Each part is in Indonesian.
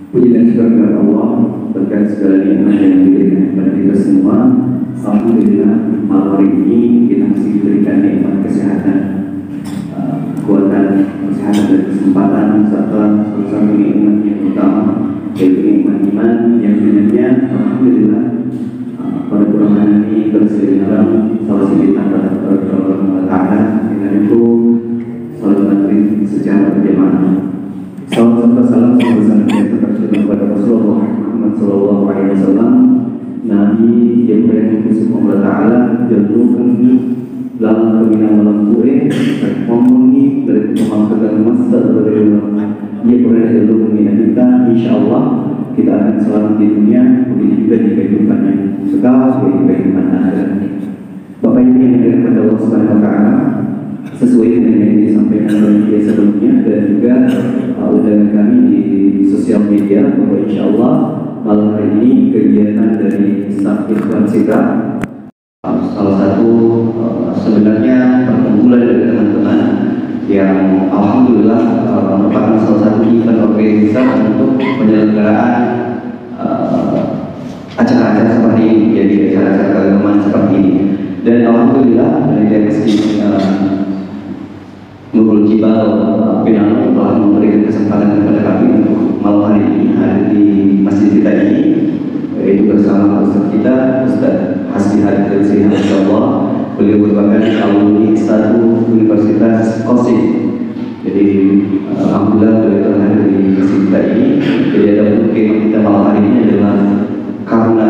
Puji dan syukur kepada Allah berkat segala nikmat yang diberikan kepada kita semua. Alhamdulillah malam hari ini kita masih diberikan nikmat kesehatan, kekuatan, kesehatan dan kesempatan, serta salah satu nikmat yang utama yaitu nikmat iman yang dengannya alhamdulillah pada bulan ini bersedia salah satu antara Allah Taala dengan itu salat maghrib secara berjamaah. Salam serta salam sebesar-besarnya kepada Rasulullah Muhammad SAW, Nabi yang berkhusus Allah Taala jatuhkan dalam kebinaan malam kue memenuhi dari pemangkatan masa dari dia berada dalam kebinaan kita. Insyaallah kita akan selamat di dunia, begitu juga di kehidupan yang kekal, di kehidupan akhirat. Bapak Ibu yang dimuliakan Allah Subhanahu Wa Taala, sesuai dengan yang disampaikan oleh dia sebelumnya dan juga undangan kami di sosial media bahwa insyaallah malam hari ini kegiatan dari staf Ikhwan Sitra salah satu sebenarnya perkumpulan dari teman-teman yang alhamdulillah merupakan salah satu event organisasi untuk penyelenggaraan acara-acara seperti ini, jadi acara-acara keagamaan seperti ini. Dan alhamdulillah dari Masjid Nurul Jibal Pinang telah memberikan kesempatan kepada kami untuk malam hari ini hadir di masjid kita ini, yaitu bersama Ustaz kita Ustaz Hasbi Hadir Zina. Insyaallah beliau merupakan alumni satu Universitas Qasim. Jadi alhamdulillah beliau telah hadir di masjid kita ini. Jadi ada tema kita malam hari ini adalah karena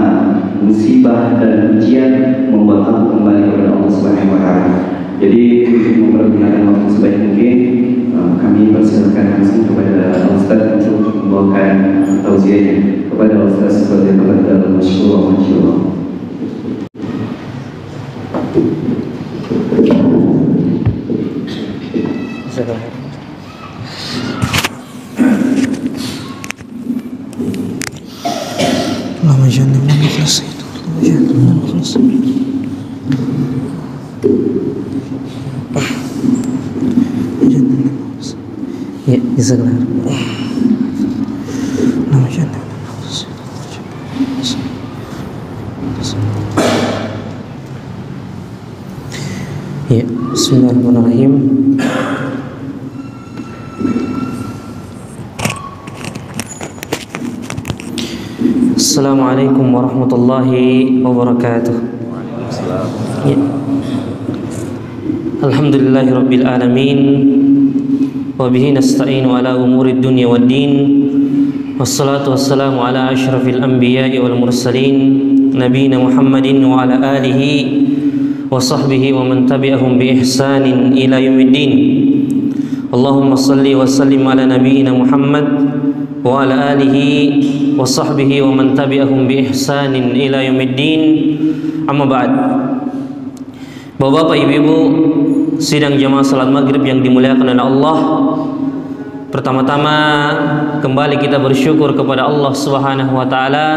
musibah dan ujian membuat aku kembali kepada Allah Subhanahu Wa Taala. Jadi untuk mempergunakan waktu sebaik mungkin, kami persilakan langsung kepada Ustaz untuk membawakan tausiahnya. Kepada Ustaz sebagai kepada masyhur masyhur. Allahumma jannibna al-muflisin. Allahumma jannibna al-muflisin. Ya, jazakallah. Nama jannah. Ya, bismillahirrahmanirrahim. Assalamualaikum warahmatullahi wabarakatuh. Ya. Alhamdulillahirabbil alamin. Wabihi nasta'inu ala umuri dunya wad din. Wassalatu wassalamu ala asyrafil anbiya'i wal mursalin nabiyina Muhammadin wa ala alihi wa sahbihi wa man tabi'ahum bi ihsanin ila yaumiddin. Allahumma salli wa sallim ala nabiyyina Muhammad wa ala alihi wa sahbihi wa man tabi'ahum bi ihsanin ila yaumiddin. Amma ba'd. Bapak-bapak, ibu-ibu sidang jamaah salat maghrib yang dimuliakan oleh Allah, pertama-tama kembali kita bersyukur kepada Allah Subhanahu Wa Taala.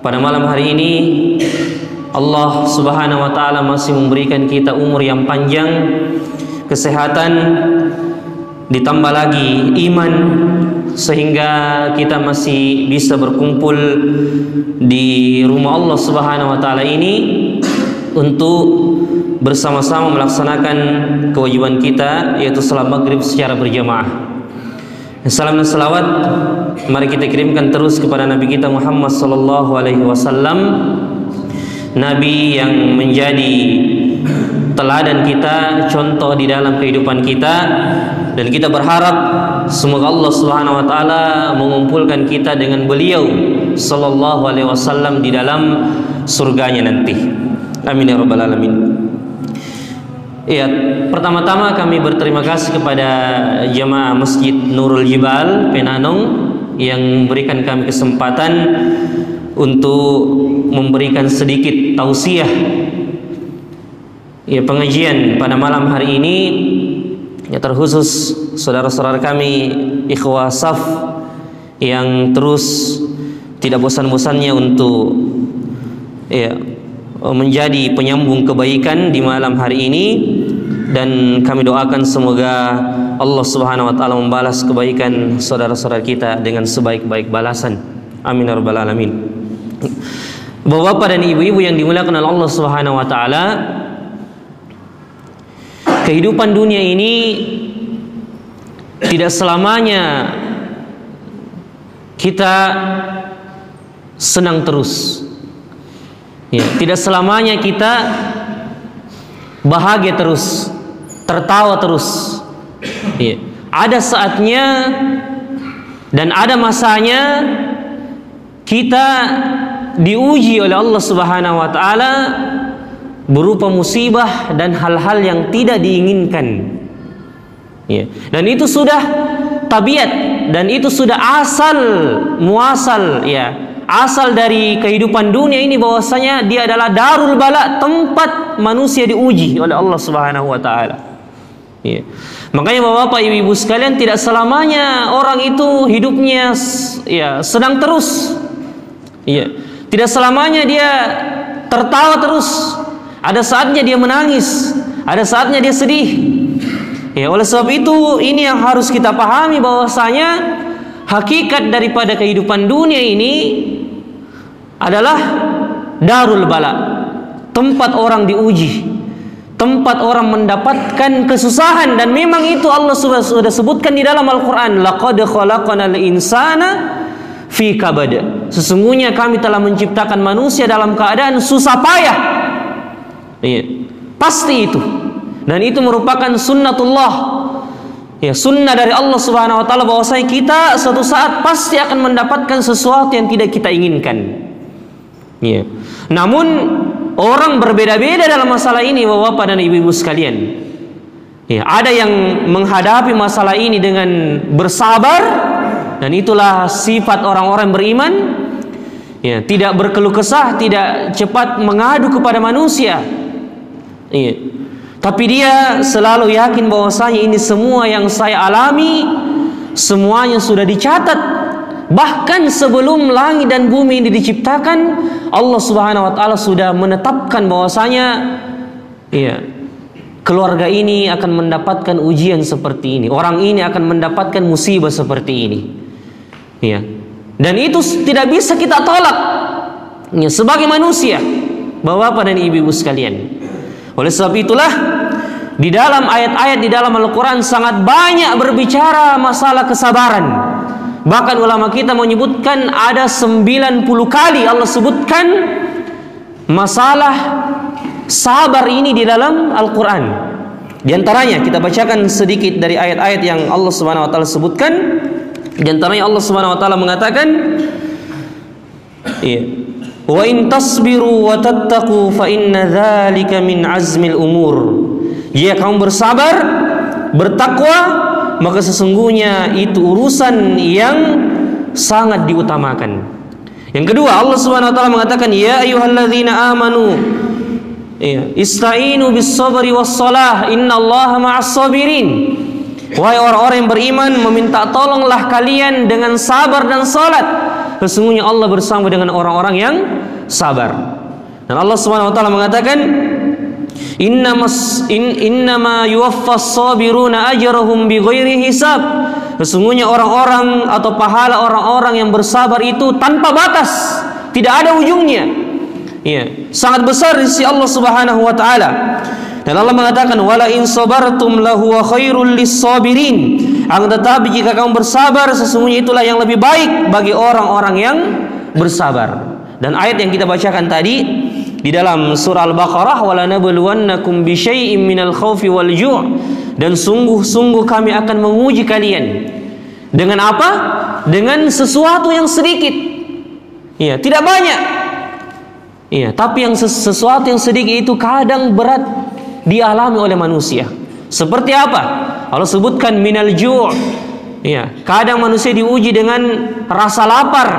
Pada malam hari ini Allah Subhanahu Wa Taala masih memberikan kita umur yang panjang, kesehatan, ditambah lagi iman, sehingga kita masih bisa berkumpul di rumah Allah Subhanahu Wa Taala ini untuk bersama-sama melaksanakan kewajiban kita, yaitu salat maghrib secara berjamaah. Salam dan salawat mari kita kirimkan terus kepada Nabi kita Muhammad sallallahu alaihi wasallam, Nabi yang menjadi teladan kita, contoh di dalam kehidupan kita, dan kita berharap semoga Allah Subhanahu wa taala mengumpulkan kita dengan beliau sallallahu alaihi wasallam di dalam surganya nanti. Amin ya rabbal alamin. Ya, pertama-tama kami berterima kasih kepada jamaah Masjid Nurul Jibal Penanung yang memberikan kami kesempatan untuk memberikan sedikit tausiah, ya, pengajian pada malam hari ini, ya, terkhusus saudara-saudara kami ikhwah saf yang terus tidak bosan-bosannya untuk, ya, menjadi penyambung kebaikan di malam hari ini. dan kami doakan semoga Allah Subhanahu wa taala membalas kebaikan saudara-saudara kita dengan sebaik-baik balasan. Amin ya rabbal alamin. Bapak-bapak dan ibu-ibu yang dimuliakan oleh Allah Subhanahu wa taala, kehidupan dunia ini tidak selamanya kita senang terus. Ya, tidak selamanya kita bahagia terus, tertawa terus. Ya, ada saatnya dan ada masanya kita diuji oleh Allah Subhanahu wa taala berupa musibah dan hal-hal yang tidak diinginkan. Ya, dan itu sudah tabiat dan itu sudah asal muasal, ya. Asal dari kehidupan dunia ini bahwasanya dia adalah darul bala, tempat manusia diuji oleh Allah Subhanahu wa taala. Ya. Makanya Bapak Ibu sekalian, tidak selamanya orang itu hidupnya ya senang terus. Ya. Tidak selamanya dia tertawa terus. Ada saatnya dia menangis, ada saatnya dia sedih. Ya, oleh sebab itu ini yang harus kita pahami bahwasanya hakikat daripada kehidupan dunia ini adalah darul bala, tempat orang diuji, tempat orang mendapatkan kesusahan. Dan memang itu Allah sudah sebutkan di dalam Al-Quran, laqad khalaqnal insana fi kabad. Sesungguhnya kami telah menciptakan manusia dalam keadaan susah payah. Iya, pasti itu. Dan itu merupakan sunnatullah, ya, sunnah dari Allah Subhanahu wa taala, bahwasanya kita suatu saat pasti akan mendapatkan sesuatu yang tidak kita inginkan. Ya. Namun orang berbeda-beda dalam masalah ini, Bapak dan Ibu-ibu sekalian. Ya, ada yang menghadapi masalah ini dengan bersabar, dan itulah sifat orang-orang beriman. Ya, tidak berkeluh kesah, tidak cepat mengadu kepada manusia. Ya. Tapi dia selalu yakin bahwasanya ini semua yang saya alami semuanya sudah dicatat. Bahkan sebelum langit dan bumi ini diciptakan, Allah Subhanahu wa taala sudah menetapkan bahwasanya ya, keluarga ini akan mendapatkan ujian seperti ini, orang ini akan mendapatkan musibah seperti ini. Ya. Dan itu tidak bisa kita tolak, ya, sebagai manusia, Bapak dan Ibu-ibu sekalian. Oleh sebab itulah di dalam ayat-ayat di dalam Al-Quran sangat banyak berbicara masalah kesabaran. Bahkan ulama kita menyebutkan ada 90 kali Allah sebutkan masalah sabar ini di dalam Al-Quran. Di antaranya kita bacakan sedikit dari ayat-ayat yang Allah Subhanahu wa taala sebutkan. Di antaranya Allah Subhanahu wa taala mengatakan, iya, wa in tasbiru wa tattaqu fa inna dzalika min azmil umur. Jika kamu bersabar, bertakwa, maka sesungguhnya itu urusan yang sangat diutamakan. Yang kedua, Allah Subhanahu wa taala mengatakan, ya ayyuhalladzina amanu, ista'inu bis-sabri was-shalah innallaha ma'as sabirin. Wahai orang-orang yang beriman, meminta tolonglah kalian dengan sabar dan salat. Sesungguhnya Allah bersama dengan orang-orang yang sabar. Dan Allah Subhanahu wa taala mengatakan, innama yuwaffas sabiruna ajrahum bighairi hisab. Sesungguhnya orang-orang atau pahala orang-orang yang bersabar itu tanpa batas, tidak ada ujungnya. Ya, sangat besar di sisi Allah Subhanahu wa taala. Dan Allah mengatakan, wala in sabartum lahuwa khairul lis-sabirin. Akan tetapi jika kamu bersabar, sesungguhnya itulah yang lebih baik bagi orang-orang yang bersabar. Dan ayat yang kita bacakan tadi di dalam surah Al-Baqarah, wala nabluwannakum bisyai'im minal khaufi wal ju'. Dan sungguh-sungguh kami akan menguji kalian. Dengan apa? Dengan sesuatu yang sedikit. Iya, tidak banyak. Iya, tapi yang sesuatu yang sedikit itu kadang berat dialami oleh manusia. Seperti apa? Allah sebutkan minal ju'. Iya, kadang manusia diuji dengan rasa lapar.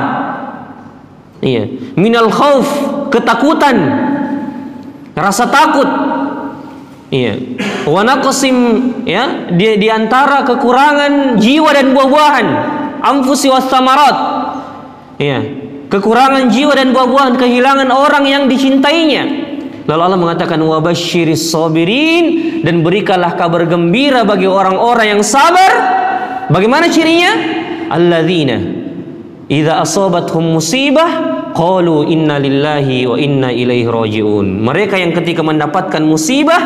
Iya, minal khauf, ketakutan, rasa takut. Iya, wa naqsim, ya, di antara kekurangan jiwa dan buah-buahan, anfusi was samarat. Iya, kekurangan jiwa dan buah-buahan, kehilangan orang yang dicintainya. Lalu Allah mengatakan wabasyiris sabirin, dan berikanlah kabar gembira bagi orang-orang yang sabar. Bagaimana cirinya? Alladzina idza asabathum musibah qalu inna lillahi wa inna ilaihi rajiun. Mereka yang ketika mendapatkan musibah,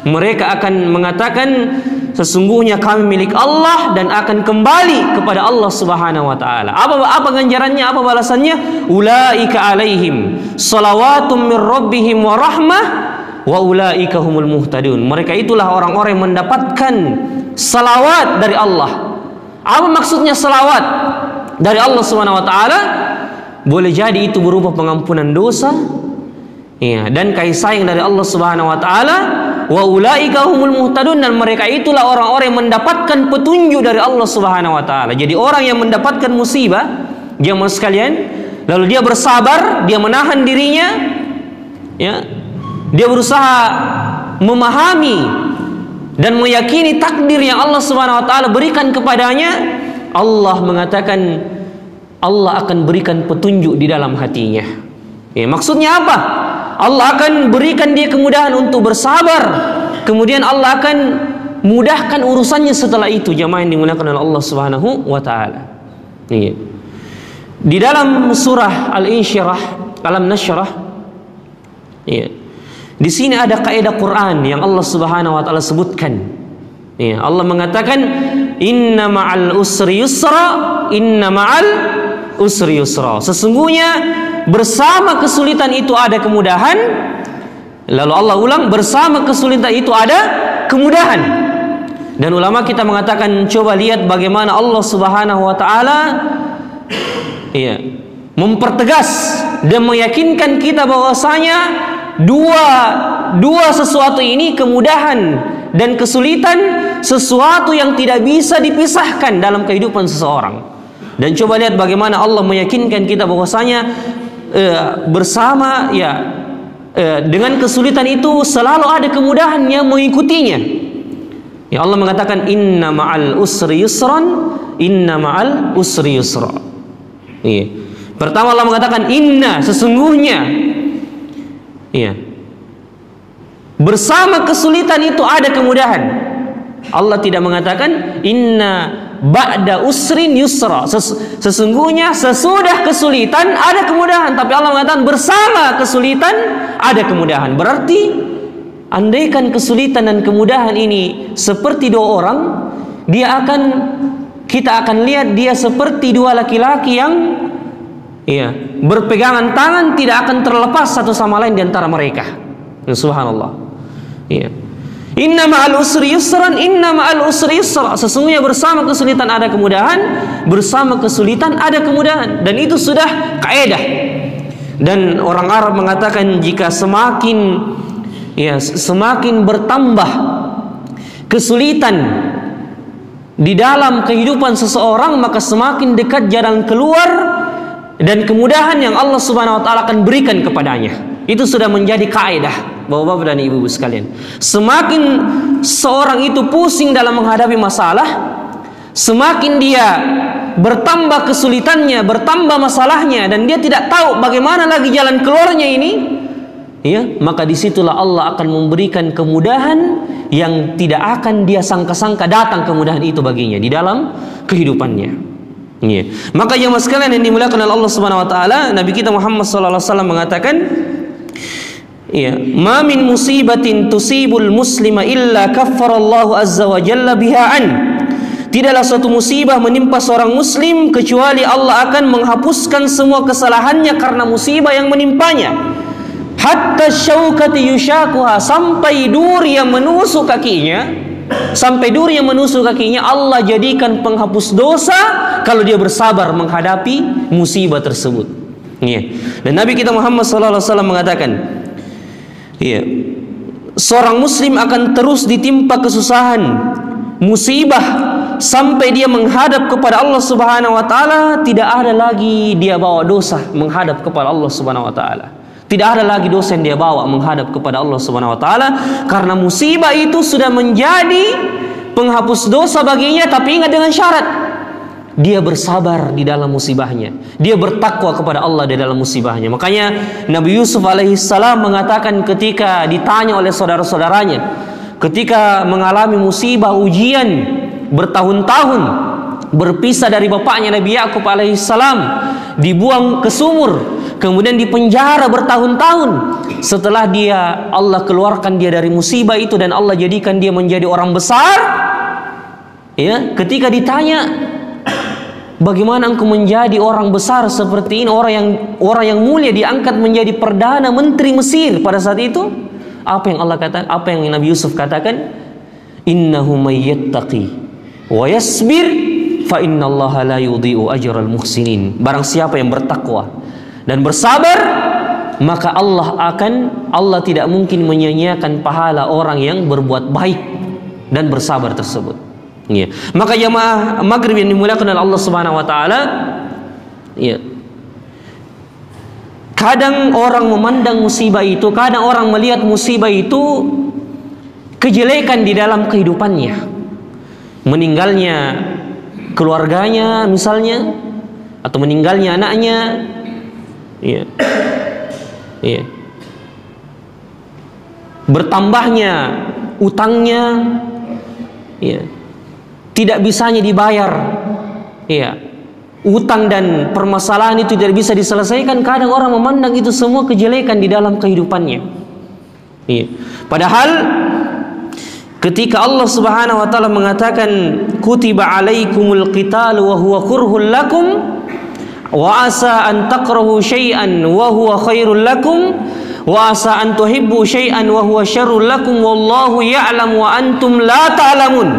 mereka akan mengatakan sesungguhnya kami milik Allah dan akan kembali kepada Allah Subhanahu wa taala. Apa ganjarannya? Apa balasannya? Ulaika alaihim shalawatum mir rabbihim wa rahmah wa ulaika humul muhtadun. Mereka itulah orang-orang yang mendapatkan salawat dari Allah. Apa maksudnya salawat dari Allah Subhanahu wa taala? Boleh jadi itu berupa pengampunan dosa, ya, dan kasih sayang dari Allah Subhanahu wa taala. Wa ulaika humul muhtadun, dan mereka itulah orang-orang yang mendapatkan petunjuk dari Allah Subhanahu wa taala. Jadi orang yang mendapatkan musibah, jemaah sekalian, lalu dia bersabar, dia menahan dirinya, ya. Dia berusaha memahami dan meyakini takdir yang Allah Subhanahu wa taala berikan kepadanya. Allah mengatakan Allah akan berikan petunjuk di dalam hatinya. Ya, maksudnya apa? Allah akan berikan dia kemudahan untuk bersabar. Kemudian Allah akan mudahkan urusannya setelah itu. Jamaah yang dimuliakan oleh Allah Subhanahu wa taala. Ya. Di dalam surah Al-Insyirah, Alam Nashrah, ya, di sini ada kaidah Quran yang Allah Subhanahu wa taala sebutkan. Ya, Allah mengatakan inna ma'al usri yusra, inna ma'al usri yusra. Sesungguhnya bersama kesulitan itu ada kemudahan. Lalu Allah ulang, bersama kesulitan itu ada kemudahan. Dan ulama kita mengatakan, coba lihat bagaimana Allah Subhanahu wa taala, ya, mempertegas dan meyakinkan kita bahwasanya dua sesuatu ini, kemudahan dan kesulitan, sesuatu yang tidak bisa dipisahkan dalam kehidupan seseorang. Dan coba lihat bagaimana Allah meyakinkan kita bahwasanya bersama, ya, dengan kesulitan itu selalu ada kemudahan yang mengikutinya. Ya, Allah mengatakan inna ma'al usri yusran, inna ma'al usri yusra. Iya. Pertama Allah mengatakan inna, sesungguhnya, iya, bersama kesulitan itu ada kemudahan. Allah tidak mengatakan inna ba'da usrin yusra, sesungguhnya sesudah kesulitan ada kemudahan, tapi Allah mengatakan bersama kesulitan ada kemudahan. Berarti andaikan kesulitan dan kemudahan ini seperti dua orang, kita akan lihat dia seperti dua laki-laki yang, ya, berpegangan tangan, tidak akan terlepas satu sama lain di antara mereka. Subhanallah. Ya. Inna ma'al usri yusran, inna ma'al usri yusra. Sesungguhnya bersama kesulitan ada kemudahan, bersama kesulitan ada kemudahan. Dan itu sudah kaidah. Dan orang Arab mengatakan jika semakin bertambah kesulitan di dalam kehidupan seseorang, maka semakin dekat jalan keluar dan kemudahan yang Allah Subhanahu wa taala akan berikan kepadanya. Itu sudah menjadi kaidah, Bapak-bapak dan Ibu-ibu sekalian. Semakin seorang itu pusing dalam menghadapi masalah, semakin dia bertambah kesulitannya, bertambah masalahnya, dan dia tidak tahu bagaimana lagi jalan keluarnya ini, ya, maka disitulah Allah akan memberikan kemudahan yang tidak akan dia sangka-sangka datang kemudahan itu baginya di dalam kehidupannya. Ya. Maka jemaah sekalian yang dimuliakan oleh Allah Subhanahu wa taala, Nabi kita Muhammad sallallahu alaihi wasallam mengatakan, ya, ma min musibatin tusibul muslima illa kaffarallahu azza wa jalla biha an. Tidaklah suatu musibah menimpa seorang muslim kecuali Allah akan menghapuskan semua kesalahannya karena musibah yang menimpanya. Hatta syaukati yushakuha, sampai duri yang menusuk kakinya, Allah jadikan penghapus dosa kalau dia bersabar menghadapi musibah tersebut. Ya. Dan Nabi kita Muhammad sallallahu alaihi wasallam mengatakan, ya, seorang muslim akan terus ditimpa kesusahan, musibah, sampai dia menghadap kepada Allah Subhanahu wa taala. Tidak ada lagi dia bawa dosa menghadap kepada Allah Subhanahu wa taala. Tidak ada lagi dosa yang dia bawa menghadap kepada Allah Subhanahu wa taala, karena musibah itu sudah menjadi penghapus dosa baginya. Tapi ingat dengan syarat, dia bersabar di dalam musibahnya. Dia bertakwa kepada Allah di dalam musibahnya. Makanya Nabi Yusuf alaihissalam mengatakan ketika ditanya oleh saudara-saudaranya, ketika mengalami musibah ujian bertahun-tahun, berpisah dari bapaknya Nabi Yakub alaihissalam, dibuang ke sumur, kemudian dipenjara bertahun-tahun. Setelah Allah keluarkan dia dari musibah itu dan Allah jadikan dia menjadi orang besar, ya, ketika ditanya, bagaimana engkau menjadi orang besar seperti ini, orang yang mulia diangkat menjadi perdana menteri Mesir pada saat itu? Apa yang Allah katakan? Apa yang Nabi Yusuf katakan? Innahu may yattaqi wa yasbir fa innallaha la yudhi'u ajral muhsinin. Barang siapa yang bertakwa dan bersabar, maka Allah tidak mungkin menyia-nyiakan pahala orang yang berbuat baik dan bersabar tersebut. Ya. Maka jamaah maghrib yang dimuliakan oleh Allah Subhanahu wa taala, ya. Kadang orang memandang musibah itu, kadang orang melihat musibah itu kejelekan di dalam kehidupannya. Meninggalnya keluarganya misalnya, atau meninggalnya anaknya, ya. Ya. Bertambahnya utangnya, ya. Tidak bisanya dibayar, ya. Utang dan permasalahan itu tidak bisa diselesaikan. Kadang orang memandang itu semua kejelekan di dalam kehidupannya, ya. Padahal ketika Allah Subhanahu wa taala mengatakan kutiba alaikumul qitalu wa huwa kurhul lakum wa asa an takrahu syai'an wa huwa khairul lakum wa asa an tuhibbu syai'an wa huwa syarrul lakum wallahu ya'lam wa antum la ta'lamun.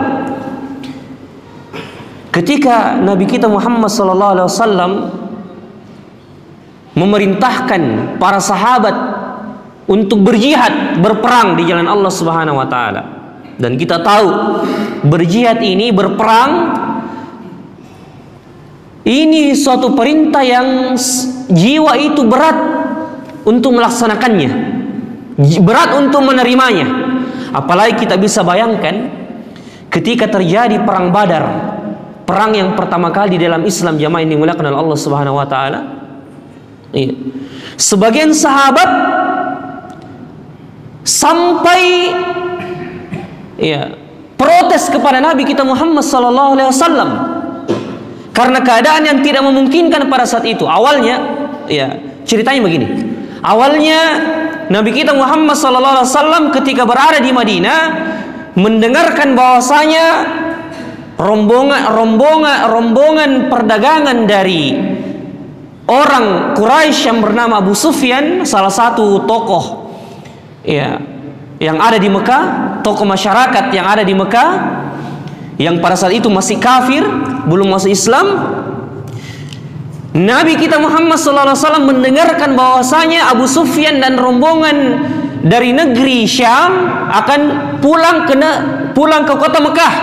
Ketika Nabi kita Muhammad sallallahu alaihi wasallam memerintahkan para sahabat untuk berjihad, berperang di jalan Allah Subhanahu wa taala. Dan kita tahu berjihad ini, berperang ini suatu perintah yang jiwa itu berat untuk melaksanakannya, berat untuk menerimanya. Apalagi kita bisa bayangkan ketika terjadi perang Badar, perang yang pertama kali dalam Islam, jamaah yang dimuliakan oleh Allah Subhanahu wa taala. Iya. Sebagian sahabat sampai protes kepada Nabi kita Muhammad sallallahu alaihi wasallam karena keadaan yang tidak memungkinkan pada saat itu. Awalnya, ceritanya begini. Awalnya Nabi kita Muhammad sallallahu alaihi wasallam ketika berada di Madinah mendengarkan bahwasanya rombongan perdagangan dari orang Quraisy yang bernama Abu Sufyan, salah satu tokoh yang ada di Mekah, tokoh masyarakat yang ada di Mekah, yang pada saat itu masih kafir, belum masuk Islam. Nabi kita Muhammad SAW mendengarkan bahwasanya Abu Sufyan dan rombongan dari negeri Syam akan pulang ke kota Mekah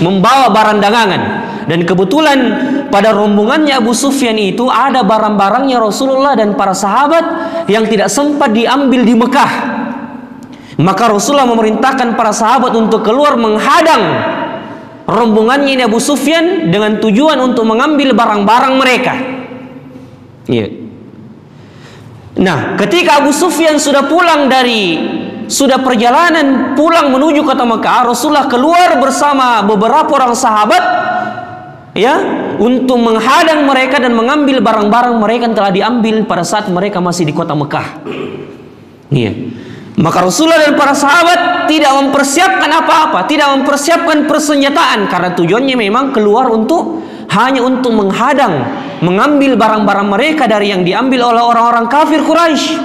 membawa barang dagangan. Dan kebetulan pada rombongannya Abu Sufyan itu ada barang-barangnya Rasulullah dan para sahabat yang tidak sempat diambil di Mekah. Maka Rasulullah memerintahkan para sahabat untuk keluar menghadang rombongannya ini Abu Sufyan dengan tujuan untuk mengambil barang-barang mereka. Nah, ketika Abu Sufyan sudah perjalanan pulang menuju kota Mekah, Rasulullah keluar bersama beberapa orang sahabat untuk menghadang mereka dan mengambil barang-barang mereka yang telah diambil pada saat mereka masih di kota Mekah. Maka Rasulullah dan para sahabat tidak mempersiapkan apa-apa, tidak mempersiapkan persenjataan, karena tujuannya memang keluar hanya untuk menghadang, mengambil barang-barang mereka dari yang diambil oleh orang-orang kafir Quraisy,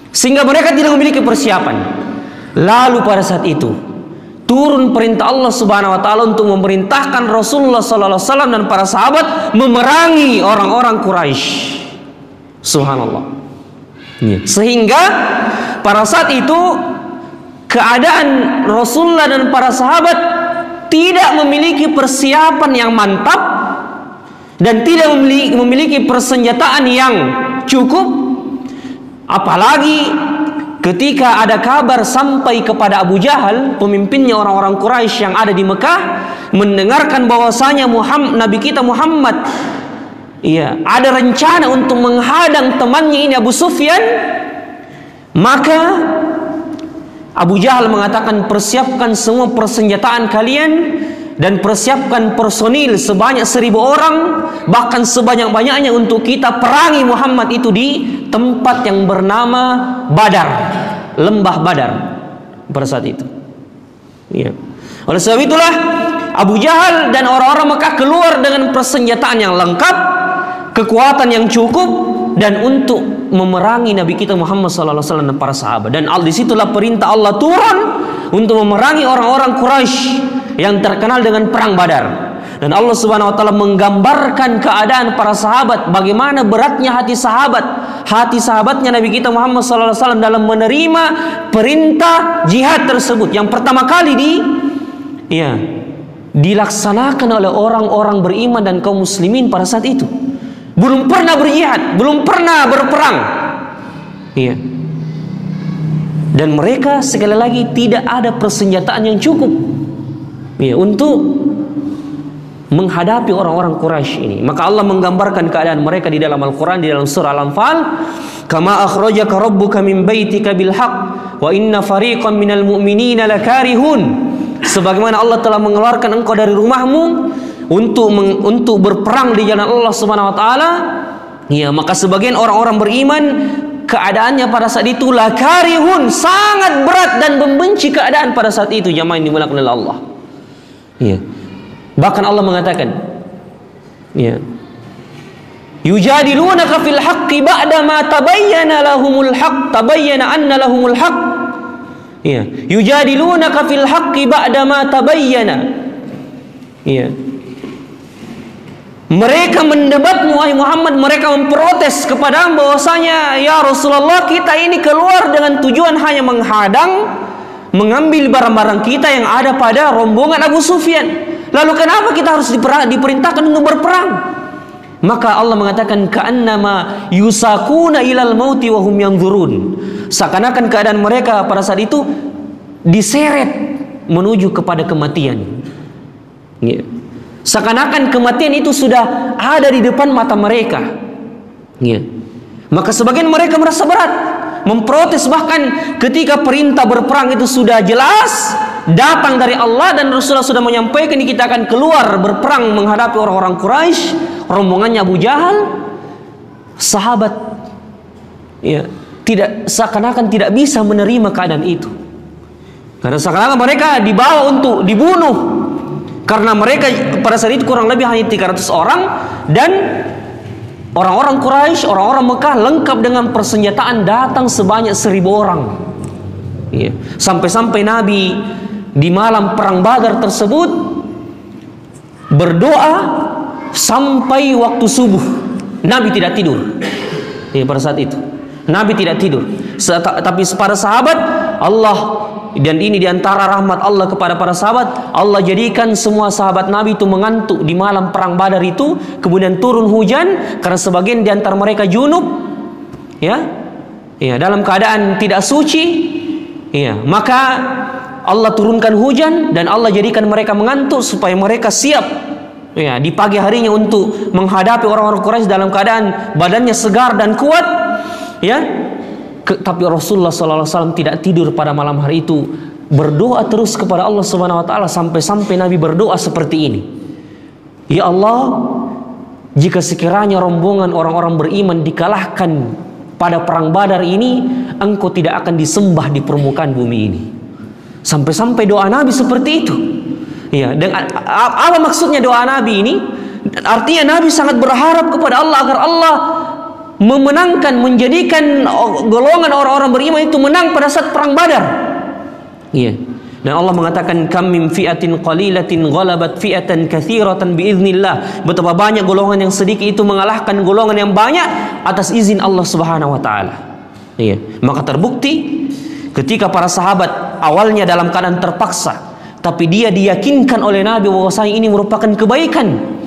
sehingga mereka tidak memiliki persiapan. Lalu pada saat itu turun perintah Allah Subhanahu wa taala untuk memerintahkan Rasulullah sallallahu alaihi wasallam dan para sahabat memerangi orang-orang Quraisy. Subhanallah. Sehingga pada saat itu keadaan Rasulullah dan para sahabat tidak memiliki persiapan yang mantap dan tidak memiliki persenjataan yang cukup, apalagi ketika ada kabar sampai kepada Abu Jahal, pemimpinnya orang-orang Quraisy yang ada di Mekah, mendengarkan bahwasanya Nabi kita Muhammad ada rencana untuk menghadang temannya ini Abu Sufyan, maka Abu Jahal mengatakan, persiapkan semua persenjataan kalian dan persiapkan personil sebanyak 1000 orang, bahkan sebanyak-banyaknya untuk kita perangi Muhammad itu di tempat yang bernama Badar, lembah Badar pada saat itu. Oleh sebab itulah Abu Jahal dan orang-orang Mekah keluar dengan persenjataan yang lengkap, kekuatan yang cukup, dan untuk memerangi Nabi kita Muhammad SAW dan para sahabat. Dan disitulah perintah Allah turun untuk memerangi orang-orang Quraisy yang terkenal dengan perang Badar. Dan Allah Subhanahu wa taala menggambarkan keadaan para sahabat, bagaimana beratnya hati sahabatnya Nabi kita Muhammad SAW dalam menerima perintah jihad tersebut, yang pertama kali dilaksanakan oleh orang-orang beriman dan kaum muslimin pada saat itu. Belum pernah berjihad, belum pernah berperang. Dan mereka sekali lagi tidak ada persenjataan yang cukup untuk menghadapi orang-orang Quraisy ini. Maka Allah menggambarkan keadaan mereka di dalam Al-Quran, di dalam surah Al-Anfal, kama akhrajaka rabbuka min baitika bil haqq wa inna fariqan minal mu'minina lakarihun. Sebagaimana Allah telah mengeluarkan engkau dari rumahmu untuk berperang di jalan Allah Subhanahu wa taala, maka sebagian orang-orang beriman keadaannya pada saat itu lakarihun, sangat berat dan membenci keadaan pada saat itu, jamaah yang dimuliakan oleh Allah. Bahkan Allah mengatakan, yujadilunaka fil haqqi ba'da ma tabayyana lahumul haqq, tabayyana anna lahumul haqq. Yujadilunaka fil haqqi ba'da ma tabayyana. Mereka mendebatmu wahai Muhammad, mereka memprotes kepadamu bahwasanya ya Rasulullah, kita ini keluar dengan tujuan hanya menghadang, mengambil barang-barang kita yang ada pada rombongan Abu Sufyan. Lalu kenapa kita harus diperintahkan untuk berperang? Maka Allah mengatakan, ka'annama yusakuna ilal mauti wa hum yanzurun. Seakan-akan keadaan mereka pada saat itu diseret menuju kepada kematian. Seakan-akan kematian itu sudah ada di depan mata mereka. Maka sebagian mereka merasa berat, memprotes, bahkan ketika perintah berperang itu sudah jelas datang dari Allah dan Rasulullah sudah menyampaikan kita akan keluar berperang menghadapi orang-orang Quraisy, rombongannya Abu Jahal, sahabat seakan-akan tidak bisa menerima keadaan itu, karena seakan-akan mereka dibawa untuk dibunuh. Karena mereka pada saat itu kurang lebih hanya 300 orang, dan orang-orang Quraisy, orang-orang Mekah lengkap dengan persenjataan datang sebanyak 1000 orang. Sampai-sampai Nabi di malam perang Badar tersebut berdoa sampai waktu subuh. Nabi tidak tidur. Pada saat itu Nabi tidak tidur. Tapi para sahabat Allah, dan ini diantara rahmat Allah kepada para sahabat, Allah jadikan semua sahabat Nabi itu mengantuk di malam perang Badar itu. Kemudian turun hujan karena sebagian diantara mereka junub, dalam keadaan tidak suci. Maka Allah turunkan hujan dan Allah jadikan mereka mengantuk supaya mereka siap di pagi harinya untuk menghadapi orang-orang Quraisy dalam keadaan badannya segar dan kuat. Tapi Rasulullah SAW tidak tidur pada malam hari itu, berdoa terus kepada Allah Subhanahu wa taala, sampai-sampai Nabi berdoa seperti ini, ya Allah, jika sekiranya rombongan orang-orang beriman dikalahkan pada perang Badar ini, engkau tidak akan disembah di permukaan bumi ini. Sampai-sampai doa Nabi seperti itu. Dan apa maksudnya doa Nabi ini? Artinya Nabi sangat berharap kepada Allah agar Allah memenangkan, menjadikan golongan orang-orang beriman itu menang pada saat perang Badar. Dan Allah mengatakan, kam min fi'atin qalilatin ghalabat fi'atan katsiratan biiznillah. Betapa banyak golongan yang sedikit itu mengalahkan golongan yang banyak atas izin Allah Subhanahu wa taala. Maka terbukti ketika para sahabat awalnya dalam keadaan terpaksa, tapi dia diyakinkan oleh Nabi bahwasanya ini merupakan kebaikan.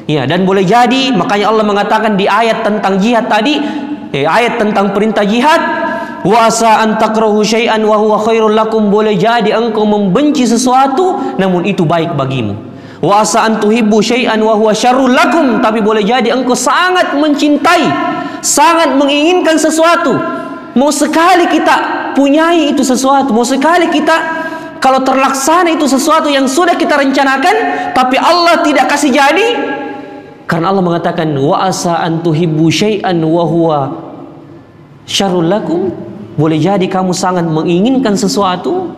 Dan boleh jadi, makanya Allah mengatakan di ayat tentang jihad tadi, ayat tentang perintah jihad, wa asa an takrahu syai'an wa huwa khairul lakum, boleh jadi engkau membenci sesuatu namun itu baik bagimu. Wa asa an tuhibbu syai'an wa huwa syarrul lakum, tapi boleh jadi engkau sangat mencintai, sangat menginginkan sesuatu, mau sekali kita punyai itu sesuatu, mau sekali kita kalau terlaksana itu sesuatu yang sudah kita rencanakan, tapi Allah tidak kasih jadi, karena Allah mengatakan wa asa an tuhibbu syai'an wa huwa syarrul lakum, boleh jadi kamu sangat menginginkan sesuatu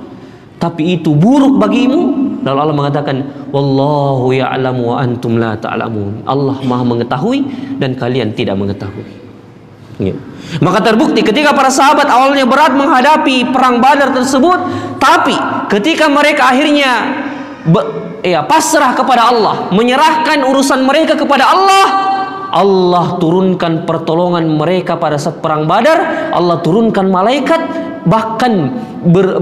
tapi itu buruk bagimu. Lalu Allah mengatakan wallahu ya'lamu wa antum la ta'lamun, Allah Maha mengetahui dan kalian tidak mengetahui. Ya. Maka terbukti ketika para sahabat awalnya berat menghadapi perang Badar tersebut, tapi ketika mereka akhirnya pasrah kepada Allah, menyerahkan urusan mereka kepada Allah, Allah turunkan pertolongan mereka pada saat perang Badar. Allah turunkan malaikat, bahkan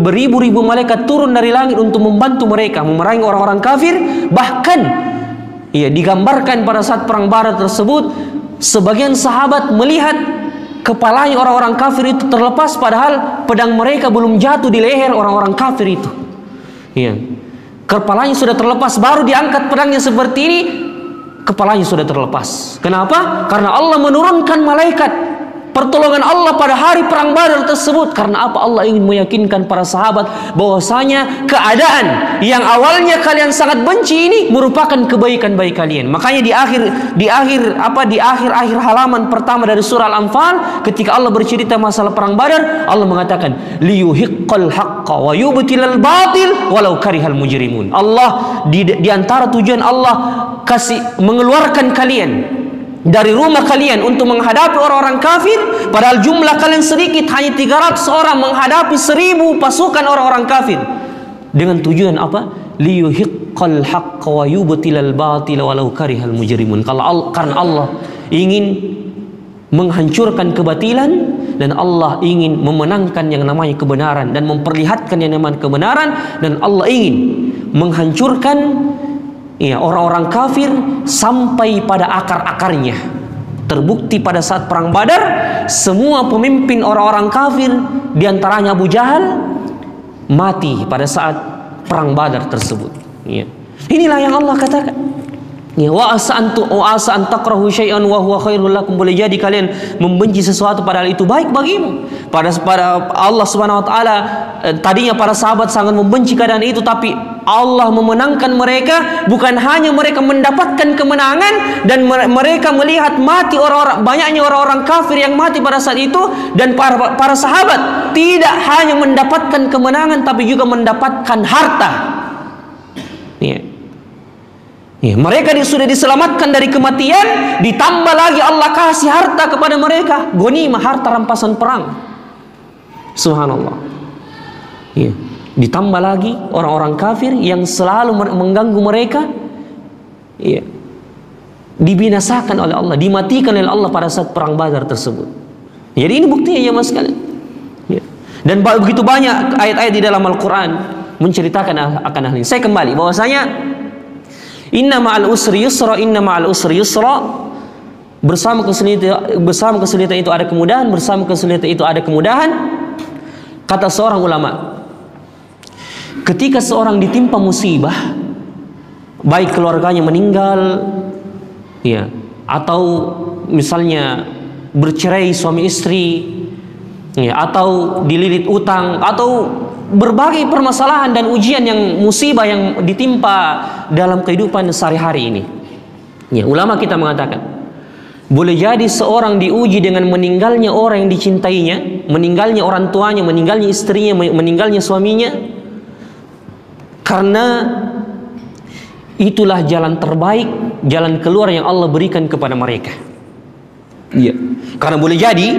beribu-ribu malaikat turun dari langit untuk membantu mereka memerangi orang-orang kafir. Bahkan digambarkan pada saat perang Badar tersebut, sebagian sahabat melihat kepalanya orang-orang kafir itu terlepas, padahal pedang mereka belum jatuh di leher orang-orang kafir itu. Kepalanya sudah terlepas, baru diangkat pedangnya seperti ini, kepalanya sudah terlepas. Kenapa? Karena Allah menurunkan malaikat, pertolongan Allah pada hari perang Badar tersebut. Karena apa? Allah ingin meyakinkan para sahabat bahwasanya keadaan yang awalnya kalian sangat benci ini merupakan kebaikan bagi kalian. Makanya di akhir halaman pertama dari surah Al-Anfal, ketika Allah bercerita masalah perang Badar, Allah mengatakan liyuhiqqal haqqa wa yubtilal batil walau karihal mujrimun. Allah di antara tujuan Allah kasih mengeluarkan kalian dari rumah kalian untuk menghadapi orang-orang kafir, padahal jumlah kalian sedikit, hanya 300 orang menghadapi 1000 pasukan orang-orang kafir. Dengan tujuan apa? Liyuhiqqal haqqa wa yubtilal batila walau karihal mujrimun. Karena Allah ingin menghancurkan kebatilan dan Allah ingin memenangkan yang namanya kebenaran dan memperlihatkan yang namanya kebenaran, dan Allah ingin menghancurkan orang-orang kafir sampai pada akar-akarnya. Terbukti pada saat perang Badar, semua pemimpin orang-orang kafir, diantaranya Abu Jahal, mati pada saat perang Badar tersebut. Inilah yang Allah katakan. Wa asa an takrahu syai'an wa huwa khairul lakum, boleh jadi kalian membenci sesuatu padahal itu baik bagimu. Pada Allah Subhanahu wa taala, tadinya para sahabat sangat membenci keadaan itu, tapi Allah memenangkan mereka. Bukan hanya mereka mendapatkan kemenangan dan mereka melihat mati banyaknya orang-orang kafir yang mati pada saat itu, dan para sahabat tidak hanya mendapatkan kemenangan tapi juga mendapatkan harta. Mereka sudah diselamatkan dari kematian, ditambah lagi Allah kasih harta kepada mereka, ghanimah, harta rampasan perang. Subhanallah. Ditambah lagi orang-orang kafir yang selalu mengganggu mereka, dibinasakan oleh Allah, dimatikan oleh Allah pada saat perang Badar tersebut. Jadi ini buktinya ya mas sekalian. Dan begitu banyak ayat-ayat di dalam Al-Quran menceritakan akan hal ini. Saya kembali bahwasanya inna ma'al usri yusra, inna ma'al usri yusra, bersama kesulitan itu ada kemudahan, bersama kesulitan itu ada kemudahan. Kata seorang ulama, ketika seorang ditimpa musibah, baik keluarganya meninggal, atau misalnya bercerai suami istri, atau dililit utang, atau berbagai permasalahan dan ujian yang musibah yang ditimpa dalam kehidupan sehari-hari ini. Ulama kita mengatakan, boleh jadi seorang diuji dengan meninggalnya orang yang dicintainya, meninggalnya orang tuanya, meninggalnya istrinya, meninggalnya suaminya, karena itulah jalan terbaik, jalan keluar yang Allah berikan kepada mereka. Karena boleh jadi,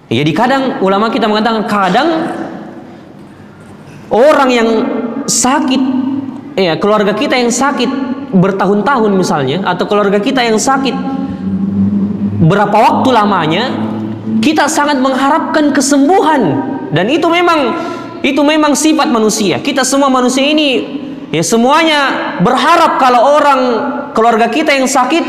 jadi kadang ulama kita mengatakan, kadang orang yang sakit, keluarga kita yang sakit bertahun-tahun misalnya, atau keluarga kita yang sakit berapa waktu lamanya, kita sangat mengharapkan kesembuhan, dan itu memang sifat manusia. Kita semua manusia ini semuanya berharap kalau keluarga kita yang sakit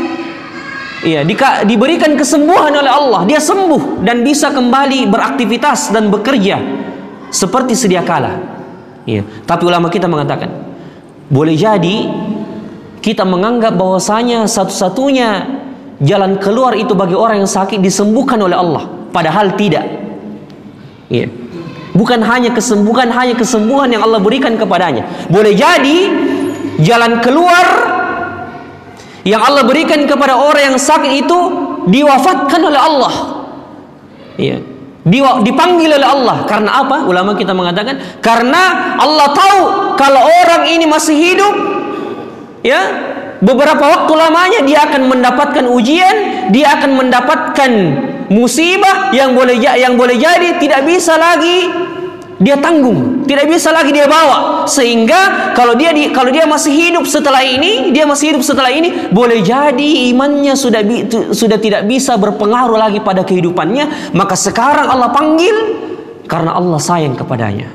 diberikan kesembuhan oleh Allah, dia sembuh dan bisa kembali beraktivitas dan bekerja seperti sedia kala. Tapi ulama kita mengatakan, boleh jadi kita menganggap bahwasanya satu-satunya jalan keluar itu bagi orang yang sakit disembuhkan oleh Allah, padahal tidak. Bukan hanya kesembuhan yang Allah berikan kepadanya. Boleh jadi jalan keluar yang Allah berikan kepada orang yang sakit itu diwafatkan oleh Allah. Dipanggil oleh Allah. Karena apa? Ulama kita mengatakan, karena Allah tahu kalau orang ini masih hidup, beberapa waktu lamanya dia akan mendapatkan ujian, dia akan mendapatkan musibah yang boleh jadi tidak bisa lagi dia tanggung, tidak bisa lagi dia bawa. Sehingga kalau dia masih hidup setelah ini, boleh jadi imannya sudah tidak bisa berpengaruh lagi pada kehidupannya. Maka sekarang Allah panggil karena Allah sayang kepadanya.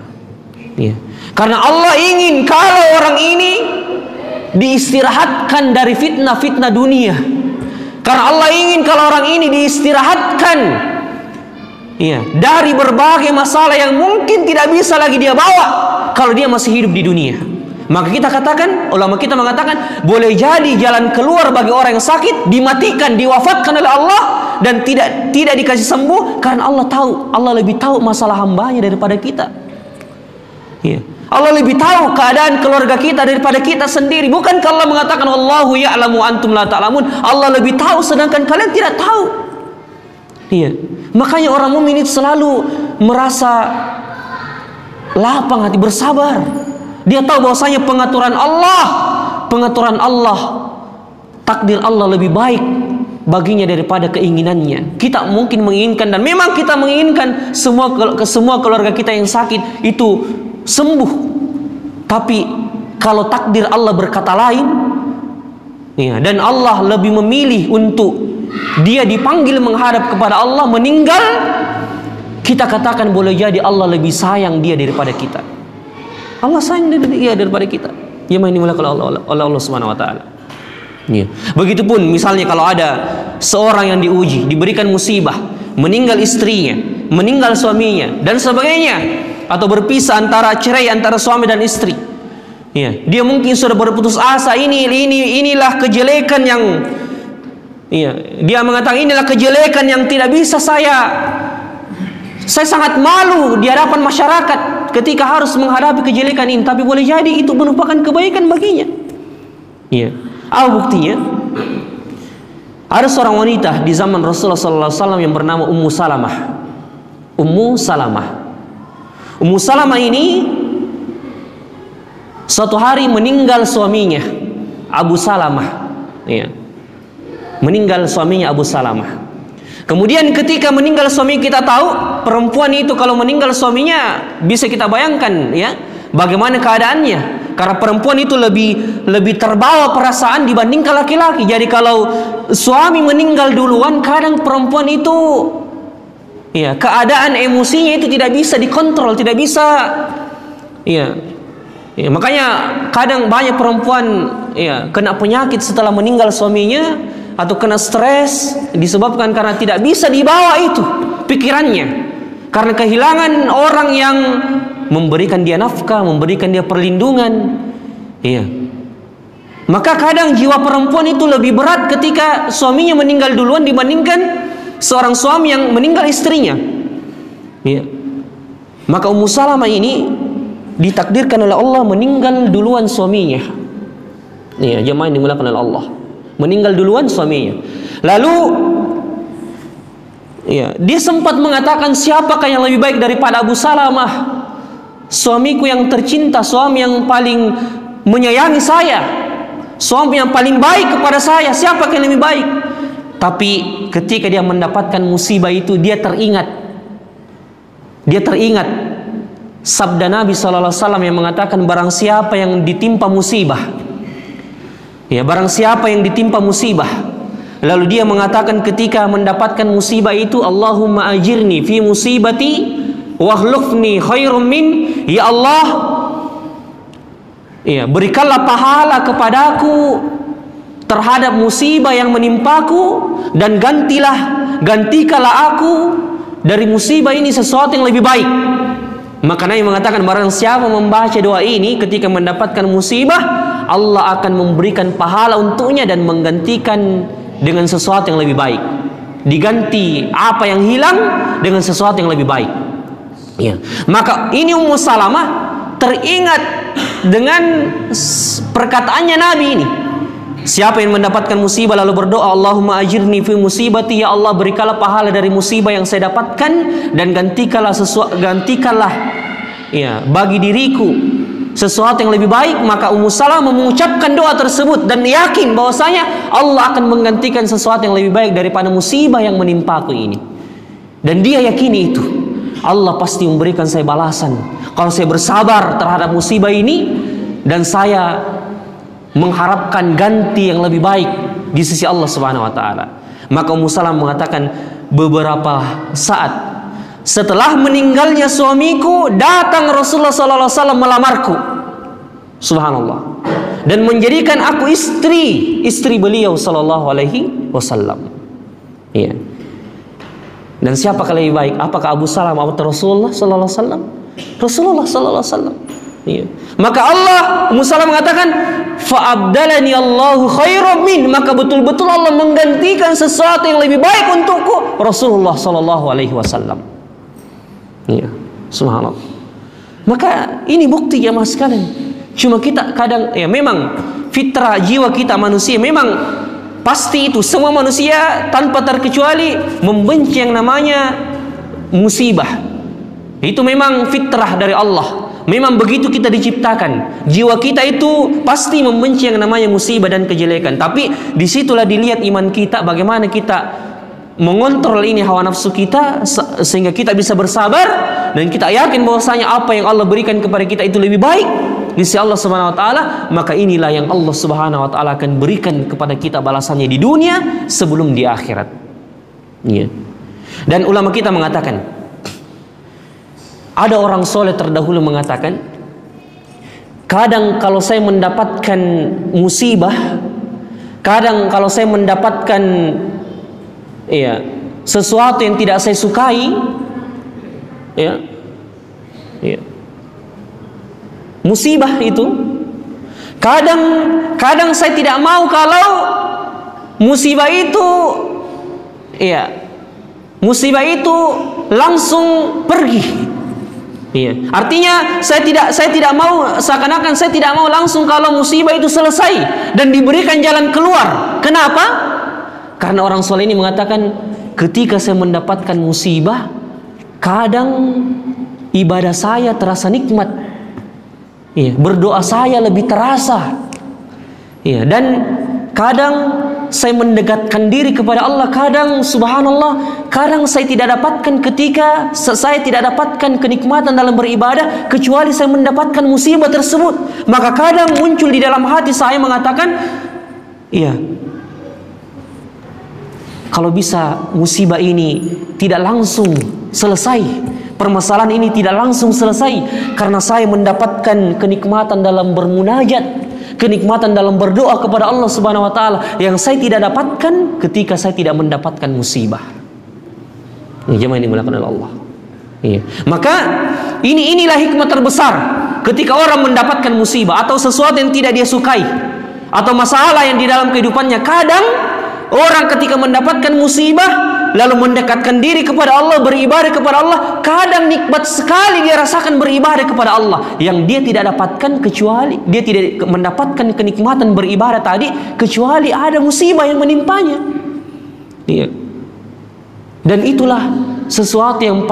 Karena Allah ingin kalau orang ini diistirahatkan dari fitnah-fitnah dunia. Karena Allah ingin kalau orang ini diistirahatkan dari berbagai masalah yang mungkin tidak bisa lagi dia bawa kalau dia masih hidup di dunia. Maka ulama kita mengatakan, boleh jadi jalan keluar bagi orang yang sakit dimatikan, diwafatkan oleh Allah dan tidak dikasih sembuh karena Allah lebih tahu masalah hambanya daripada kita. Allah lebih tahu keadaan keluarga kita daripada kita sendiri. Bukankah Allah mengatakan, wallahu ya'lamu antum la ta'lamun? Allah lebih tahu sedangkan kalian tidak tahu. Makanya orang mukmin itu selalu merasa lapang hati, bersabar. Dia tahu bahwasanya pengaturan Allah, takdir Allah lebih baik baginya daripada keinginannya. Kita mungkin menginginkan, dan memang kita menginginkan semua keluarga kita yang sakit itu sembuh. Tapi kalau takdir Allah berkata lain, dan Allah lebih memilih untuk dia dipanggil menghadap kepada Allah, meninggal, kita katakan boleh jadi Allah lebih sayang dia daripada kita. Allah sayang dia daripada kita. Yang dimulakan oleh Allah Subhanahu wa taala. Begitupun misalnya kalau ada seorang yang diuji, diberikan musibah, meninggal istrinya, meninggal suaminya dan sebagainya, atau berpisah antara cerai antara suami dan istri. Dia mungkin sudah berputus asa, inilah kejelekan yang dia mengatakan inilah kejelekan yang tidak bisa saya sangat malu di hadapan masyarakat ketika harus menghadapi kejelekan ini. Tapi boleh jadi itu merupakan kebaikan baginya. Apa buktinya? Ada seorang wanita di zaman Rasulullah SAW yang bernama Ummu Salamah ini suatu hari meninggal suaminya Abu Salamah. Meninggal suaminya Abu Salamah. Kemudian ketika meninggal suami, kita tahu perempuan itu kalau meninggal suaminya bisa kita bayangkan bagaimana keadaannya. Karena perempuan itu lebih terbawa perasaan dibandingkan laki-laki. Jadi kalau suami meninggal duluan, kadang perempuan itu keadaan emosinya itu tidak bisa dikontrol, tidak bisa. Makanya kadang banyak perempuan kena penyakit setelah meninggal suaminya, atau kena stres disebabkan karena tidak bisa dibawa itu pikirannya, karena kehilangan orang yang memberikan dia nafkah, memberikan dia perlindungan. Maka kadang jiwa perempuan itu lebih berat ketika suaminya meninggal duluan dibandingkan seorang suami yang meninggal istrinya. Maka Ummu Salamah ini ditakdirkan oleh Allah meninggal duluan suaminya. Jemaah yang dimuliakan oleh Allah, meninggal duluan suaminya. Lalu dia sempat mengatakan, siapakah yang lebih baik daripada Abu Salamah, suamiku yang tercinta, suami yang paling menyayangi saya, suami yang paling baik kepada saya, siapakah yang lebih baik? Tapi ketika dia mendapatkan musibah itu, dia teringat sabda Nabi SAW yang mengatakan, barang siapa yang ditimpa musibah, barang siapa yang ditimpa musibah, lalu dia mengatakan ketika mendapatkan musibah itu, Allahumma ajirni fi musibati wakhlufni khairum min, ya Allah, berikanlah pahala kepadaku terhadap musibah yang menimpaku, dan gantikanlah aku dari musibah ini sesuatu yang lebih baik. Maka Nabi mengatakan, barang siapa membaca doa ini ketika mendapatkan musibah, Allah akan memberikan pahala untuknya dan menggantikan dengan sesuatu yang lebih baik. Diganti apa yang hilang dengan sesuatu yang lebih baik. Ya. Maka ini Ummu Salamah teringat dengan perkataannya Nabi ini. Siapa yang mendapatkan musibah lalu berdoa, Allahumma ajirni fi musibati, ya Allah berikanlah pahala dari musibah yang saya dapatkan, dan gantikanlah ya bagi diriku sesuatu yang lebih baik. Maka Ummu Salamah mengucapkan doa tersebut dan yakin bahwasanya Allah akan menggantikan sesuatu yang lebih baik daripada musibah yang menimpaku ini. Dan dia yakini itu, Allah pasti memberikan saya balasan kalau saya bersabar terhadap musibah ini, dan saya mengharapkan ganti yang lebih baik di sisi Allah Subhanahu wa taala. Maka Ummu Salamah mengatakan, beberapa saat setelah meninggalnya suamiku, datang Rasulullah sallallahu alaihi wasallam melamarku. Subhanallah. Dan menjadikan aku istri beliau sallallahu alaihi wasallam. Iya. Dan siapa yang lebih baik? Apakah Abu Salamah atau Rasulullah sallallahu alaihi wasallam? Rasulullah sallallahu alaihi wasallam. Iya. Maka Ummu Salamah mengatakan, fa'abdalani Allahu khairan min, maka betul-betul Allah menggantikan sesuatu yang lebih baik untukku, Rasulullah sallallahu alaihi wasallam. Iya, subhanallah. Maka ini bukti ya mas sekalian. Cuma kita kadang ya memang fitrah jiwa kita manusia memang pasti itu, semua manusia tanpa terkecuali membenci yang namanya musibah. Itu memang fitrah dari Allah. Memang begitu kita diciptakan. Jiwa kita itu pasti membenci yang namanya musibah dan kejelekan. Tapi disitulah dilihat iman kita, bagaimana kita mengontrol ini hawa nafsu kita sehingga kita bisa bersabar dan kita yakin bahwasanya apa yang Allah berikan kepada kita itu lebih baik di sisi Allah Subhanahu wa taala. Maka inilah yang Allah Subhanahu wa taala akan berikan kepada kita balasannya di dunia sebelum di akhirat. Iya. Dan ulama kita mengatakan, ada orang soleh terdahulu mengatakan, kadang kalau saya mendapatkan musibah, kadang kalau saya mendapatkan sesuatu yang tidak saya sukai, musibah itu, kadang saya tidak mau kalau musibah itu langsung pergi. Iya. Artinya saya tidak mau, seakan-akan saya tidak mau langsung kalau musibah itu selesai dan diberikan jalan keluar. Kenapa? Karena orang soleh ini mengatakan, ketika saya mendapatkan musibah, kadang ibadah saya terasa nikmat. Iya, berdoa saya lebih terasa. Iya, dan kadang saya mendekatkan diri kepada Allah, kadang subhanallah, kadang saya tidak dapatkan ketika saya tidak dapatkan kenikmatan dalam beribadah kecuali saya mendapatkan musibah tersebut. Maka kadang muncul di dalam hati saya mengatakan, iya, kalau bisa musibah ini tidak langsung selesai, permasalahan ini tidak langsung selesai, karena saya mendapatkan kenikmatan dalam bermunajat, kenikmatan dalam berdoa kepada Allah Subhanahu wa taala yang saya tidak dapatkan ketika saya tidak mendapatkan musibah. Ini jemaah yang dimuliakan oleh Allah. Iya. Maka inilah hikmah terbesar ketika orang mendapatkan musibah atau sesuatu yang tidak dia sukai atau masalah yang di dalam kehidupannya. Kadang orang ketika mendapatkan musibah lalu mendekatkan diri kepada Allah, beribadah kepada Allah, kadang nikmat sekali dia rasakan beribadah kepada Allah yang dia tidak dapatkan kecuali dia tidak mendapatkan kenikmatan beribadah tadi kecuali ada musibah yang menimpanya. Iya. Dan itulah sesuatu yang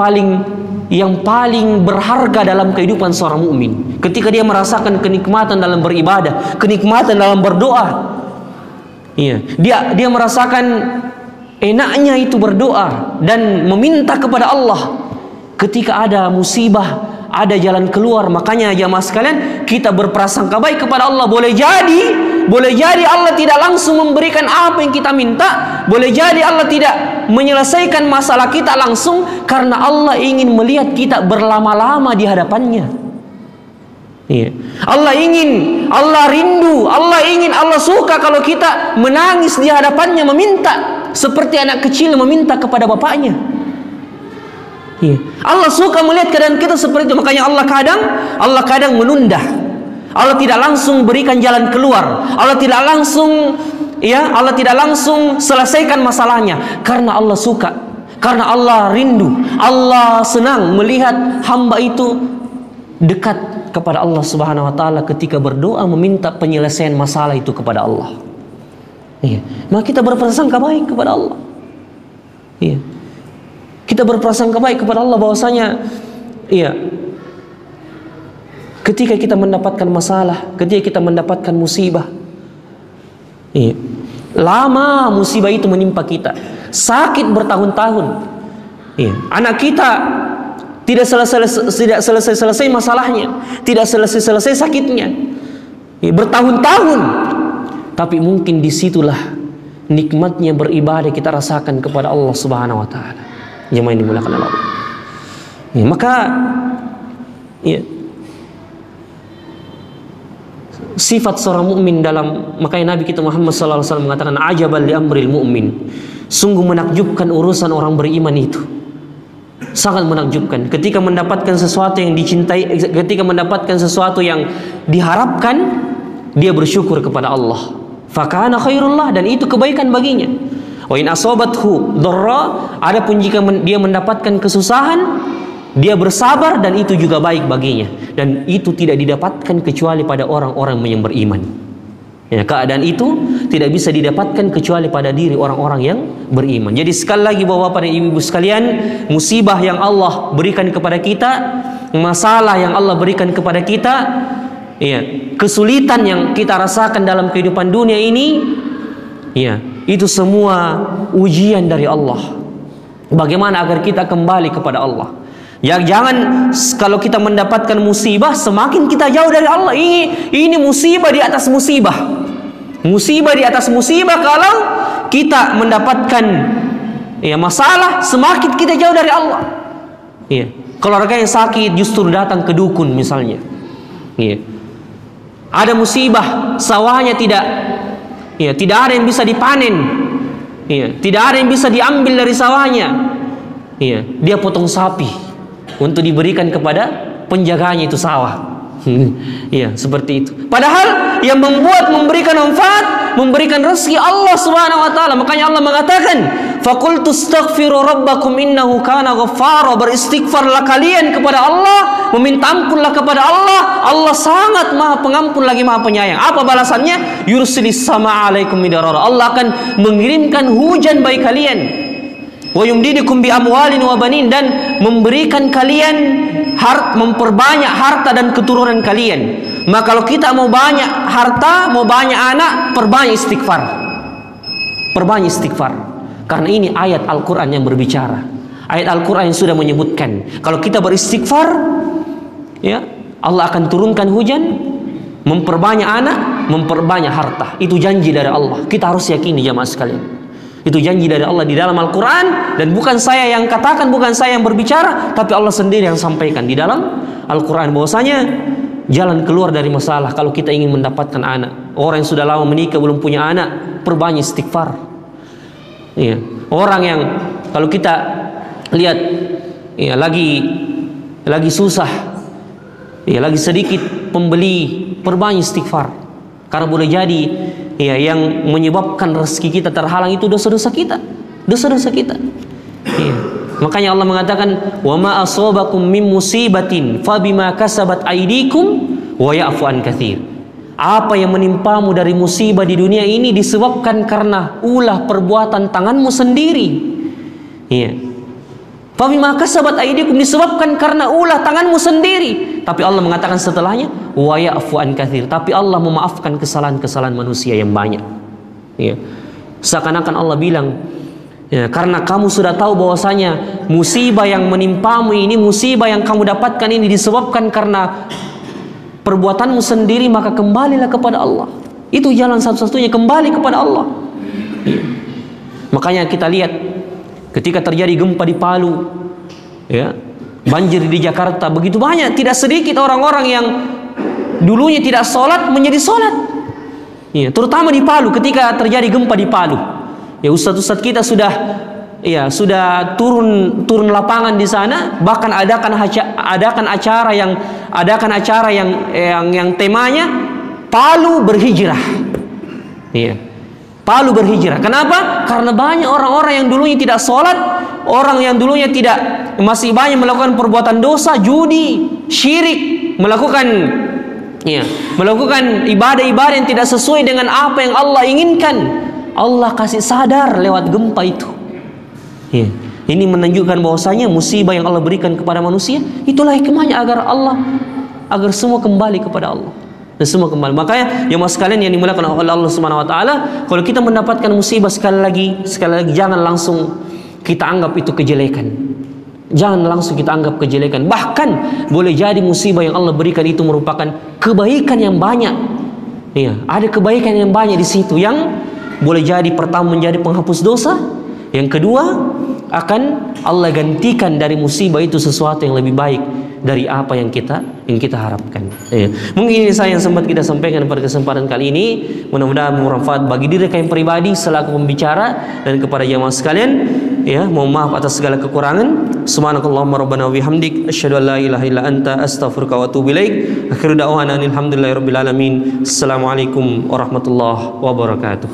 paling berharga dalam kehidupan seorang mukmin. Ketika dia merasakan kenikmatan dalam beribadah, kenikmatan dalam berdoa. Iya, dia merasakan enaknya itu berdoa dan meminta kepada Allah. Ketika ada musibah, ada jalan keluar. Makanya jamaah sekalian, kita berprasangka baik kepada Allah. Boleh jadi Allah tidak langsung memberikan apa yang kita minta. Boleh jadi Allah tidak menyelesaikan masalah kita langsung, karena Allah ingin melihat kita berlama-lama di hadapannya. Iya. Allah ingin, Allah rindu, Allah ingin, Allah suka kalau kita menangis di hadapannya meminta seperti anak kecil meminta kepada bapaknya. Iya. Allah suka melihat keadaan kita seperti itu. Makanya Allah kadang menunda. Allah tidak langsung berikan jalan keluar. Allah tidak langsung selesaikan masalahnya karena Allah suka. Karena Allah rindu. Allah senang melihat hamba itu dekat kepada Allah Subhanahu wa taala ketika berdoa meminta penyelesaian masalah itu kepada Allah. Iya. Maka kita berprasangka baik kepada Allah. Iya. Kita berprasangka baik kepada Allah bahwasanya iya, ketika kita mendapatkan masalah, ketika kita mendapatkan musibah, iya, lama musibah itu menimpa kita, sakit bertahun-tahun, iya, anak kita tidak selesai masalahnya, tidak selesai sakitnya, iya, bertahun-tahun, tapi mungkin disitulah nikmatnya beribadah kita rasakan kepada Allah Subhanahu wa taala. Jemaah yang dimuliakan Allah. Ya, maka ya, sifat seorang mukmin dalam, makanya Nabi kita Muhammad SAW mengatakan ajaban li amril mu'min. Sungguh menakjubkan urusan orang beriman itu. Sangat menakjubkan ketika mendapatkan sesuatu yang dicintai, ketika mendapatkan sesuatu yang diharapkan, dia bersyukur kepada Allah. Fakana khairullah, dan itu kebaikan baginya. Wa in asabathu dharra, adapun jika dia mendapatkan kesusahan, dia bersabar dan itu juga baik baginya, dan itu tidak didapatkan kecuali pada orang-orang yang beriman. Ya, keadaan itu tidak bisa didapatkan kecuali pada diri orang-orang yang beriman. Jadi sekali lagi Bapak-bapak dan Ibu-ibu sekalian, musibah yang Allah berikan kepada kita, masalah yang Allah berikan kepada kita, ya, kesulitan yang kita rasakan dalam kehidupan dunia ini, ya, itu semua ujian dari Allah. Bagaimana agar kita kembali kepada Allah? Ya, jangan kalau kita mendapatkan musibah semakin kita jauh dari Allah. Ini musibah di atas musibah. Musibah di atas musibah. Kalau kita mendapatkan ya masalah, semakin kita jauh dari Allah. Ya, keluarga yang sakit justru datang ke dukun misalnya. Ya. Ada musibah, sawahnya tidak ada yang bisa dipanen. Ya, tidak ada yang bisa diambil dari sawahnya. Ya, dia potong sapi untuk diberikan kepada penjaganya itu sawah. Ya, seperti itu. Padahal yang memberikan manfaat, memberikan rezeki Allah Subhanahu wa taala. Makanya Allah mengatakan, "Faqultu astaghfiru rabbakum innahu kana ghaffara." Beristighfarlah kalian kepada Allah, meminta ampunlah kepada Allah. Allah sangat Maha Pengampun lagi Maha Penyayang. Apa balasannya? Yursilis sama alaikum midarara. Allah akan mengirimkan hujan bagi kalian. Wa yumdidukum bi amwalin wa banin, dan memberikan kalian memperbanyak harta dan keturunan kalian. Maka kalau kita mau banyak harta, mau banyak anak, perbanyak istighfar. Perbanyak istighfar. Karena ini ayat Al-Qur'an yang berbicara. Ayat Al-Qur'an yang sudah menyebutkan kalau kita beristighfar, ya, Allah akan turunkan hujan, memperbanyak anak, memperbanyak harta. Itu janji dari Allah. Kita harus yakini jamaah sekalian. Itu janji dari Allah di dalam Al-Quran, dan bukan saya yang katakan, bukan saya yang berbicara, tapi Allah sendiri yang sampaikan di dalam Al-Quran bahwasanya jalan keluar dari masalah kalau kita ingin mendapatkan anak. Orang yang sudah lama menikah belum punya anak, perbanyak istighfar. Ya. Orang yang kalau kita lihat ya lagi susah, ya lagi sedikit pembeli, perbanyak istighfar. Karena boleh jadi ya yang menyebabkan rezeki kita terhalang itu dosa-dosa kita. Dosa-dosa kita. Ya. Makanya Allah mengatakan, "Wa ma asabakum min musibatin fabima kasabat aydikum wa ya'fu an katsir." Apa yang menimpamu dari musibah di dunia ini disebabkan karena ulah perbuatan tanganmu sendiri. Ya. Fabima kasabat aydikum, disebabkan karena ulah tanganmu sendiri. Tapi Allah mengatakan setelahnya, wa ya'fu an katsir, tapi Allah memaafkan kesalahan-kesalahan manusia yang banyak. Ya. Seakan-akan Allah bilang, ya, karena kamu sudah tahu bahwasanya musibah yang menimpamu ini, musibah yang kamu dapatkan ini disebabkan karena perbuatanmu sendiri, maka kembalilah kepada Allah. Itu jalan satu-satunya, kembali kepada Allah. Ya. Makanya kita lihat ketika terjadi gempa di Palu, ya, banjir di Jakarta, begitu banyak, tidak sedikit orang-orang yang dulunya tidak sholat menjadi sholat. Ya, terutama di Palu ketika terjadi gempa di Palu. Ya, ustadz-ustadz kita sudah turun lapangan di sana, bahkan adakan acara yang temanya Palu berhijrah. Iya. Palu berhijrah. Kenapa? Karena banyak orang-orang yang dulunya tidak sholat, orang yang dulunya masih banyak melakukan perbuatan dosa, judi, syirik, melakukan ibadah-ibadah yang tidak sesuai dengan apa yang Allah inginkan. Allah kasih sadar lewat gempa itu. Ya. Ini menunjukkan bahwasanya musibah yang Allah berikan kepada manusia, itulah hikmahnya agar semua kembali kepada Allah. Dan semua kembali. Makanya jemaah sekalian yang dimuliakan oleh Allah Subhanahu wa taala, kalau kita mendapatkan musibah sekali lagi jangan langsung kita anggap itu kejelekan. Jangan langsung kita anggap kejelekan. Bahkan boleh jadi musibah yang Allah berikan itu merupakan kebaikan yang banyak. Iya, ada kebaikan yang banyak di situ yang boleh jadi pertama menjadi penghapus dosa, yang kedua akan Allah gantikan dari musibah itu sesuatu yang lebih baik dari apa yang kita harapkan. Mungkin ini saya yang sempat kita sampaikan pada kesempatan kali ini. Mudah-mudahan bermanfaat bagi diri kalian pribadi selaku pembicara dan kepada jamaah sekalian. Ya, mohon maaf atas segala kekurangan. Subhanakallahumma rabbana wa bihamdik asyhadu an la ilaha illa anta astaghfiruka wa atubu ilaik. Akhiru da'wana alhamdulillahirabbil alamin. Assalamualaikum warahmatullahi wabarakatuh.